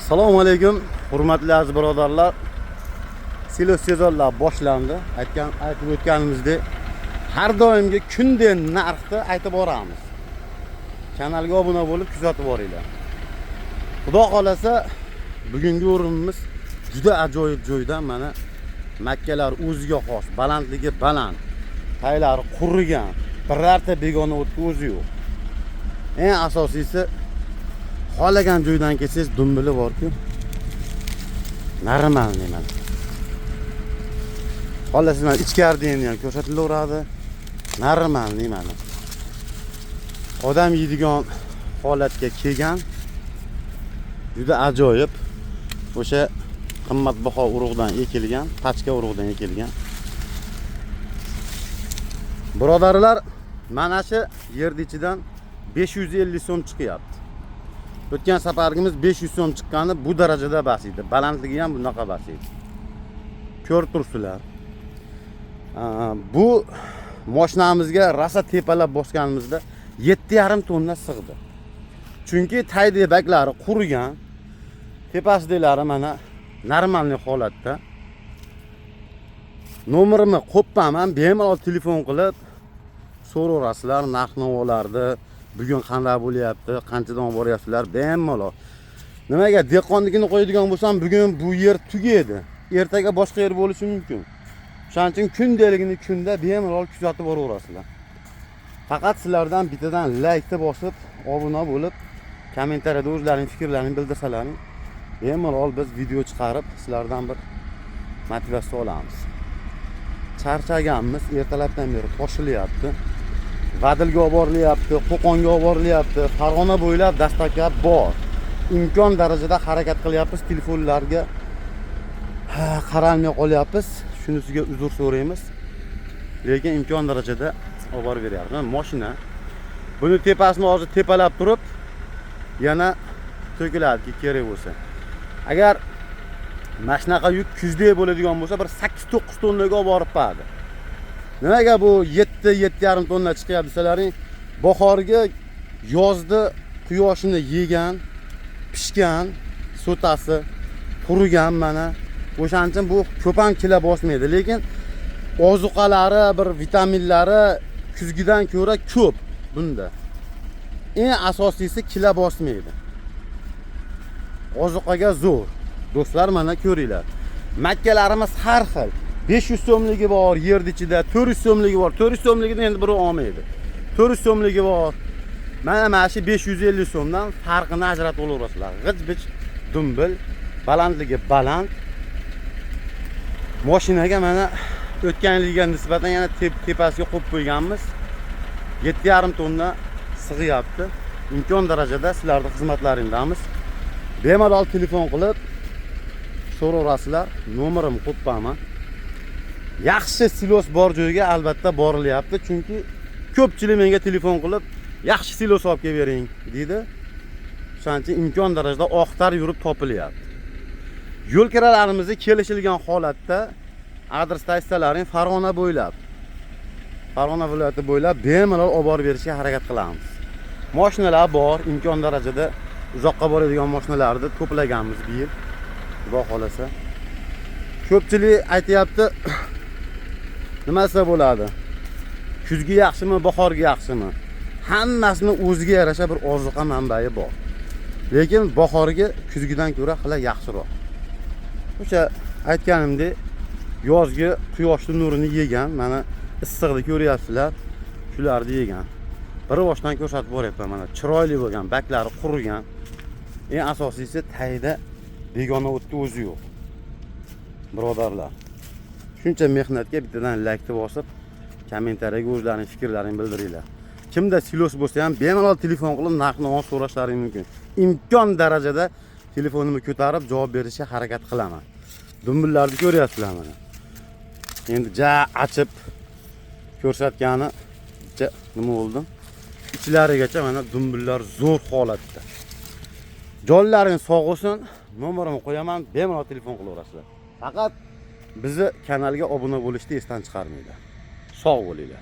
Assalomu alaykum, hurmatli aziz birodarlar. Silos sezonlar boshlandi. Aytib o'tganimizdek, har doimgi kunda narxni aytib boramiz. Kanalga obuna bo'lib kuzatib boringlar. Xudo xolasa, bugungi o'rinimiz juda ajoyib joydan mana makkalar o'ziga xos, balandligi baland, taylari qurigan, birorta begona o'tga o'zi yo'q. Eng asosiysi xohlagan joydan kelsangiz dumbili bor-ku. Nariman deyman. Xohlasizlar ichkaridagini ham ko'rsatilaveradi. Nariman deyman. Odam yeydigan holatga kelgan. Juda ajoyib. O'sha qimmatbaho urug'dan ekilgan, pachka urug'dan ekilgan. Birodarlar, mana shu yerning ichidan 550 so'm chiqyapti. O'tgan safarimiz 500 so'm chiqqani bu darajada bas edi. Balandligi ham bunaqa bas edi. Ko'rib turibsizlar. Bu mashinamizga rasa tepalab bosganimizda 7,5 tonna sig'di. Chunki taydi baklari qurigan, tepasidagilari mana normalniy holatda. Nomerimni qo'yibman, bemalol telefon qilib so'raverasizlar, narx-navolarni, bugun qanday bo'lyapti, qanchadan boryapsizlar, bemalol. Nimaga dehqonnikini qo'yadigan bo'lsam, bugun bu yer tugaydi. Ertaga boshqa yer bo'lishi mumkin. Shuning uchun kundaligini kunda bemalol kuzatib boraverasizlar. Faqat sizlardan bittadan like bosib, obuna bo'lib, kommentariyada o'zlaringiz fikrlaringizni bildirsalaring, bemalol biz video chiqarib, sizlardan bir motivatsiya olamiz. Charchaganmiz, ertalabdan beri toshilyapti. Vadilga olib borilyapti, Qo'qonga olib borilyapti, Farg'ona bo'ylab dastlab bor. Imkon darajada harakat qilyapmiz, telefonlarga qaralmay qolyapmiz. Shunisiga uzr so'raymiz. Lekin imkon darajada olib borib beryapmiz. Mashina buni tepasini hozir tepalab turib, yana to'kiladi kerak bo'lsa. Agar mashinaqa yuk kuzdek bo'ladigan bo'lsa, bir 8-9 tonnaga olib borib beradi. Nimaga bu 7-7,5 tonna chiqyapti desalaring, bahorgi yozda quyoshini yegan, pishgan, sotasi qurigan mana. O'shaning uchun bu ko'p ham kilo bosmaydi, lekin ozuqalari, bir vitaminlari kuzgidan ko'ra ko'p bunda. Eng asosiysi kilo bosmaydi. Ozuqaga zo'r. Do'stlar, mana ko'ringlar. Makkalarimiz har xil. 500 so'mligi bor, yer ichida 400 so'mligi bor. 400 so'mligini endi biri olmaydi. 400 so'mligi bor. Mana shu 550 so'mdan farqini ajratib olaverasizlar. G'ij-bij dumbil, balandligi baland. Mashinaga mana o'tgan yilga nisbatan yana tepasiga qo'yib qo'yganmiz. 7,5 tonna sig'yapti. Imkon darajada sizlarning xizmatlaringdamiz. Bemalol telefon qilib so'raverasizlar. Nomerimni qo'yibman. Yaxshi silos bor joyga albatta borilyapti, chunki ko'pchilik menga telefon qilib, yaxshi silos olib kelib bering deydi. Shuning uchun imkon darajada oqtar yurib topilyapti. Yo'l kiralarimizni kelishilgan holatda adresda aytsalaring Farg'ona bo'ylab, Farg'ona viloyati bo'ylab bemalol olib borib berishga harakat qilamiz. Mashinalar bor, imkon darajada uzoqqa boradigan mashinalarni to'plaganmiz bu yil. Xudo xolasa. Ko'pchilik aytayapti, nimasi bo'ladi? Kuzgi yaxshimi, bahorgi yaxshimi? Hammasini o'ziga yarasha bir ozuqa manbai bor. Lekin bahorgi kuzgidan ko'ra xila yaxshiroq. O'sha aytganimdek, yozgi quyoshning nurini yegan, mana issiqni ko'ryapsizlar, shularni yegan. Bir boshdan ko'rsatib boryapman, mana chiroyli bo'lgan, baklari qurigan. Eng asosiysi tayda begona o'tga o'zi yo'q. Birodarlar, shuncha mehnatga bittadan like bosib, kommentariyaga o'zlaringiz fikrlaringizni bildiringlar. Kimda silos bo'lsa ham bemalol telefon qilib narx-navo so'rashlaring mumkin. Imkon darajada telefonimni ko'tarib javob berishga harakat qilaman. Dumbillarni ko'ryapsizlar mana. Endi achib ko'rsatgani nima bo'ldi? Ichlarigacha mana dumbillar zo'r holatda. Jonlaring sog' bo'lsin. Nomerimni qo'yaman, bemalol telefon qilaverasizlar. Faqat bizni kanalga obuna bo'lishni esdan chiqarmanglar. Sog' bo'linglar.